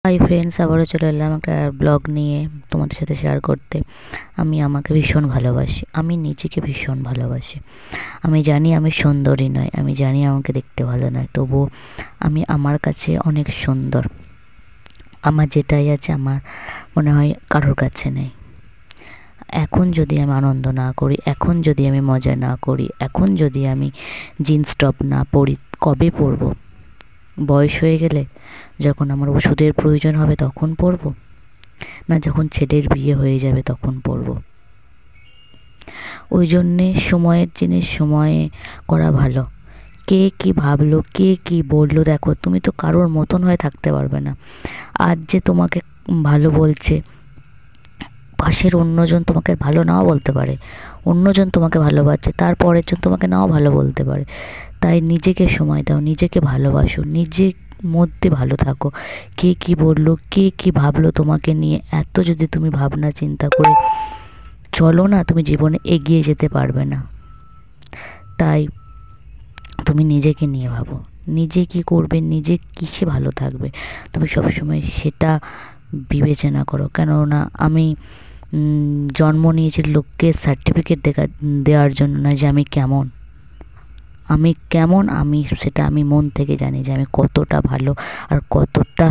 Hi friends, আবারও চলে এলাম একটা ব্লগ নিয়ে তোমাদের সাথে শেয়ার করতে। আমি আমাকে ভীষণ ভালোবাসি, আমি নিজেকে ভীষণ ভালোবাসি। আমি জানি আমি সুন্দরী নয়, আমি জানি আমাকে দেখতে ভালো নয়, তবুও আমি আমার কাছে অনেক সুন্দর। আমার যেটাই আছে আমার মনে হয় কারোর কাছে নেই। এখন যদি আমি আনন্দ না করি, এখন যদি আমি মজা না করি, এখন যদি আমি জিন্স টপ না পরি, কবে পরবো? বয়স হয়ে গেলে, যখন আমার ওষুধের প্রয়োজন হবে তখন পরব, না যখন ছেলের বিয়ে হয়ে যাবে তখন পরব? ওই জন্যে সময়ের জিনিস সময়ে করা ভালো। কে কী ভাবলো, কে কী বললো, দেখো তুমি তো কারোর মতন হয়ে থাকতে পারবে না। আজ যে তোমাকে ভালো বলছে, পাশের অন্যজন তোমাকে ভালো নাও বলতে পারে, অন্যজন তোমাকে ভালোবাসছে, তারপরের জন তোমাকে নাও ভালো বলতে পারে। তাই নিজেকে সময় দাও, নিজেকে ভালোবাসো, নিজের মধ্যে ভালো থাকো। কে কী বললো, কে কী ভাবলো তোমাকে নিয়ে, এত যদি তুমি ভাবনা চিন্তা করে চলো না, তুমি জীবনে এগিয়ে যেতে পারবে না। তাই তুমি নিজেকে নিয়ে ভাবো, নিজে কী করবে, নিজে কিসে ভালো থাকবে, তুমি সবসময় সেটা বিবেচনা করো। কেননা আমি জন্ম নিয়েছি লোককে সার্টিফিকেট দেওয়ার জন্য না, যে আমি কেমন, আমি সেটা আমি মন থেকে জানি যে আমি কতটা ভালো আর কতটা